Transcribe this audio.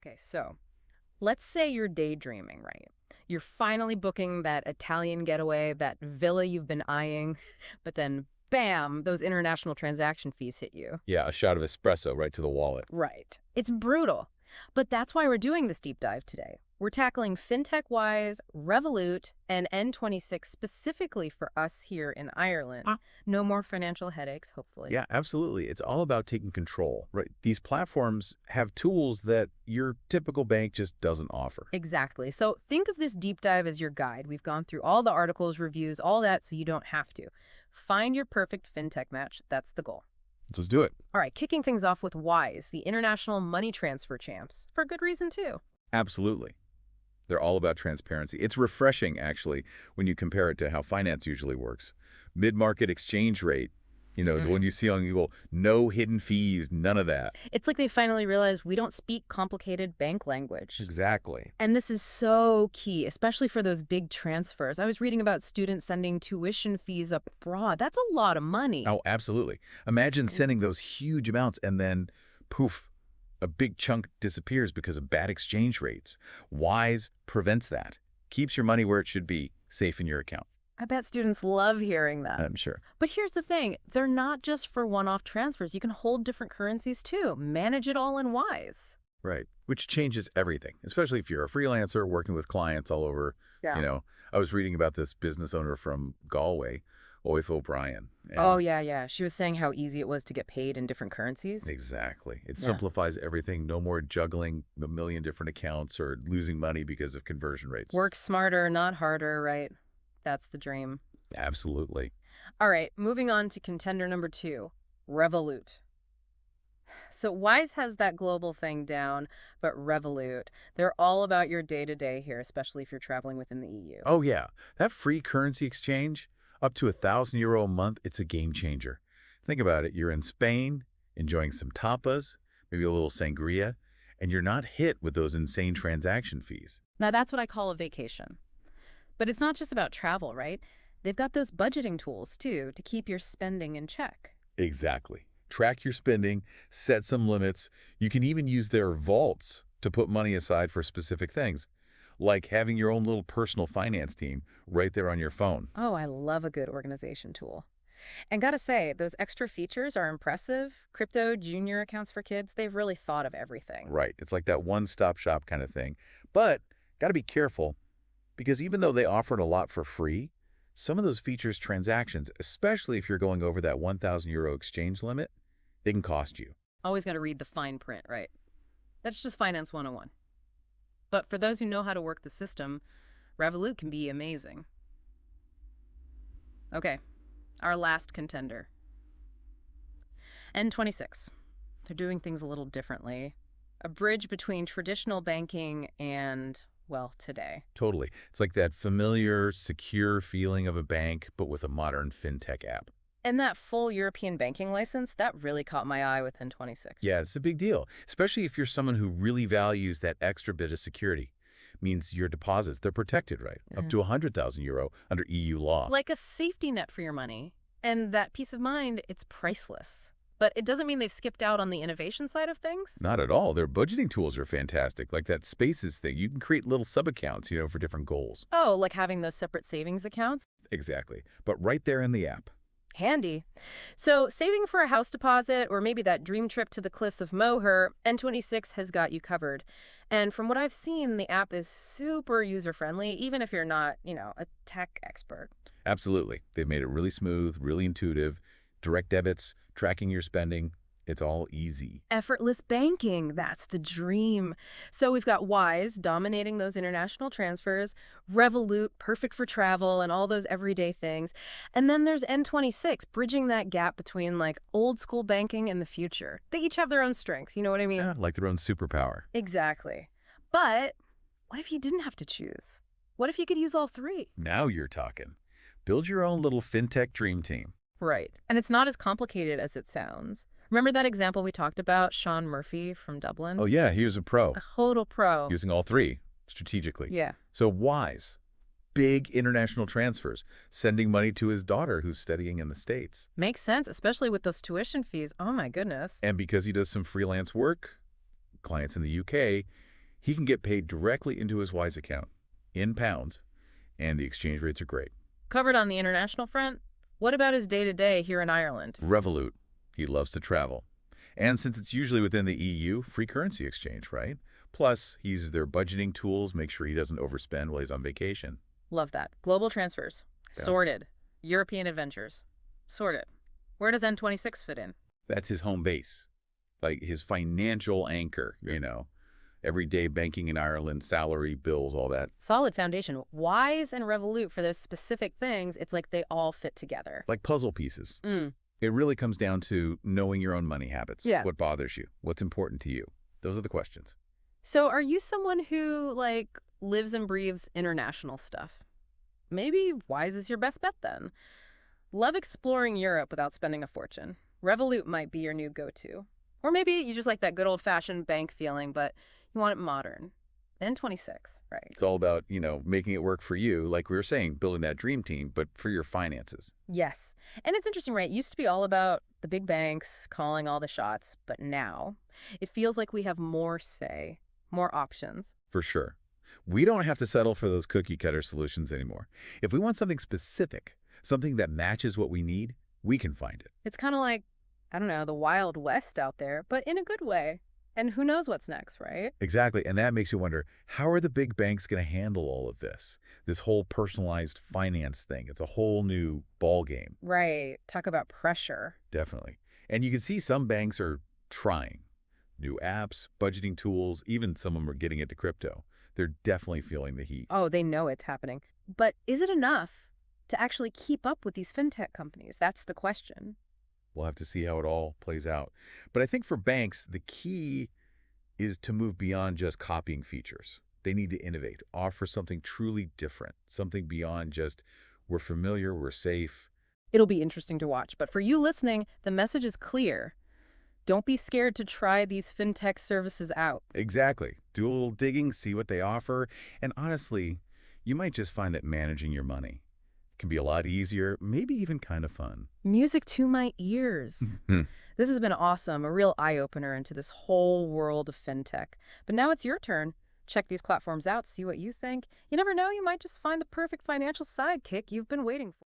Okay, so let's say you're daydreaming, right? You're finally booking that Italian getaway, that villa you've been eyeing, but then bam, those international transaction fees hit you. Yeah, a shot of espresso right to the wallet. Right. It's brutal. But that's why we're doing this deep dive today. We're tackling FinTech-wise, Revolut, and N26 specifically for us here in Ireland. No more financial headaches, hopefully. Yeah, absolutely. It's all about taking control, right? These platforms have tools that your typical bank just doesn't offer. Exactly. So think of this deep dive as your guide. We've gone through all the articles, reviews, all that, so you don't have to. Find your perfect FinTech match. That's the goal. Let's do it. All right, kicking things off with Wise, the international money transfer champs. For good reason, too. Absolutely. They're all about transparency. It's refreshing, actually, when you compare it to how finance usually works. Mid-market exchange rate, the one you see on Google, no hidden fees, none of that. It's like they finally realized we don't speak complicated bank language. Exactly. And this is so key, especially for those big transfers. I was reading about students sending tuition fees abroad. That's a lot of money. Oh, absolutely. Imagine sending those huge amounts and then, poof, a big chunk disappears because of bad exchange rates. Wise prevents that. Keeps your money where it should be, safe in your account. I bet students love hearing that. I'm sure. But here's the thing. They're not just for one-off transfers. You can hold different currencies, too. Manage it all in Wise. Right. Which changes everything, especially if you're a freelancer working with clients all over. Yeah. I was reading about this business owner from Galway, Oif O'Brien. Oh, yeah. She was saying how easy it was to get paid in different currencies. Exactly. It simplifies everything. No more juggling a million different accounts or losing money because of conversion rates. Work smarter, not harder, right? That's the dream. Absolutely. All right, moving on to contender number 2, Revolut. So Wise has that global thing down, but Revolut, they're all about your day-to-day here, especially if you're traveling within the EU. Oh, yeah. That free currency exchange, up to €1,000 a month, it's a game changer. Think about it. You're in Spain, enjoying some tapas, maybe a little sangria, and you're not hit with those insane transaction fees. Now, that's what I call a vacation. But it's not just about travel, right? They've got those budgeting tools, too, to keep your spending in check. Exactly. Track your spending, set some limits. You can even use their vaults to put money aside for specific things, like having your own little personal finance team right there on your phone. Oh, I love a good organization tool. And gotta say, those extra features are impressive. Crypto, junior accounts for kids, they've really thought of everything. Right. It's like that one-stop shop kind of thing. But got to be careful, because even though they offered a lot for free, some of those features transactions, especially if you're going over that €1,000 exchange limit, they can cost you. Always got to read the fine print, right? That's just Finance 101. But for those who know how to work the system, Revolut can be amazing. Okay, our last contender. N26. They're doing things a little differently. A bridge between traditional banking and, well, today. Totally. It's like that familiar, secure feeling of a bank, but with a modern fintech app. And that full European banking license, that really caught my eye with N26. Yeah, it's a big deal, especially if you're someone who really values that extra bit of security. Means your deposits, they're protected, right? Up to €100,000 under EU law. Like a safety net for your money. And that peace of mind, it's priceless. But it doesn't mean they've skipped out on the innovation side of things. Not at all. Their budgeting tools are fantastic, like that Spaces thing. You can create little sub-accounts, for different goals. Oh, like having those separate savings accounts? Exactly. But right there in the app. Handy. So saving for a house deposit or maybe that dream trip to the cliffs of Moher, N26 has got you covered. And from what I've seen, the app is super user-friendly, even if you're not, a tech expert. Absolutely. They've made it really smooth, really intuitive. Direct debits, tracking your spending. It's all easy. Effortless banking, that's the dream. So we've got Wise dominating those international transfers, Revolut, perfect for travel and all those everyday things. And then there's N26, bridging that gap between like old school banking and the future. They each have their own strength, you know what I mean? Yeah, like their own superpower. Exactly. But what if you didn't have to choose? What if you could use all three? Now you're talking. Build your own little fintech dream team. Right. And it's not as complicated as it sounds. Remember that example we talked about, Sean Murphy from Dublin? Oh, yeah, he was a pro. A total pro. Using all three strategically. Yeah. So Wise, big international transfers, sending money to his daughter who's studying in the States. Makes sense, especially with those tuition fees. Oh, my goodness. And because he does some freelance work, clients in the UK, He can get paid directly into his Wise account in pounds, and the exchange rates are great. Covered on the international front? What about his day-to-day here in Ireland? Revolut. He loves to travel. And since it's usually within the EU, free currency exchange, right? Plus, he uses their budgeting tools, make sure he doesn't overspend while he's on vacation. Love that. Global transfers. Yeah. Sorted. European adventures. Sorted. Where does N26 fit in? That's his home base, like his financial anchor, everyday banking in Ireland, salary, bills, all that. Solid foundation. Wise and Revolut for those specific things, it's like they all fit together. Like puzzle pieces. Mm. It really comes down to knowing your own money habits. Yeah. What bothers you? What's important to you? Those are the questions. So are you someone who, lives and breathes international stuff? Maybe Wise is your best bet then. Love exploring Europe without spending a fortune. Revolut might be your new go-to. Or maybe you just like that good old-fashioned bank feeling, but you want it modern. N26, right? It's all about, making it work for you, like we were saying, building that dream team, but for your finances. Yes. And it's interesting, right? It used to be all about the big banks calling all the shots, but now it feels like we have more say, more options. For sure. We don't have to settle for those cookie-cutter solutions anymore. If we want something specific, something that matches what we need, we can find it. It's kind of like, I don't know, the Wild West out there, but in a good way. And who knows what's next, right? Exactly. And that makes you wonder, how are the big banks going to handle all of this? This whole personalized finance thing. It's a whole new ball game. Right. Talk about pressure. Definitely. And you can see some banks are trying. New apps, budgeting tools, even some of them are getting into crypto. They're definitely feeling the heat. Oh, they know it's happening. But is it enough to actually keep up with these fintech companies? That's the question. We'll have to see how it all plays out. But I think for banks, the key is to move beyond just copying features. They need to innovate, offer something truly different, something beyond just we're familiar, we're safe. It'll be interesting to watch. But for you listening, the message is clear. Don't be scared to try these fintech services out. Exactly. Do a little digging, see what they offer. And honestly, you might just find that managing your money can be a lot easier, maybe even kind of fun. Music to my ears. This has been awesome, a real eye-opener into this whole world of fintech. But now it's your turn. Check these platforms out, see what you think. You never know, you might just find the perfect financial sidekick you've been waiting for.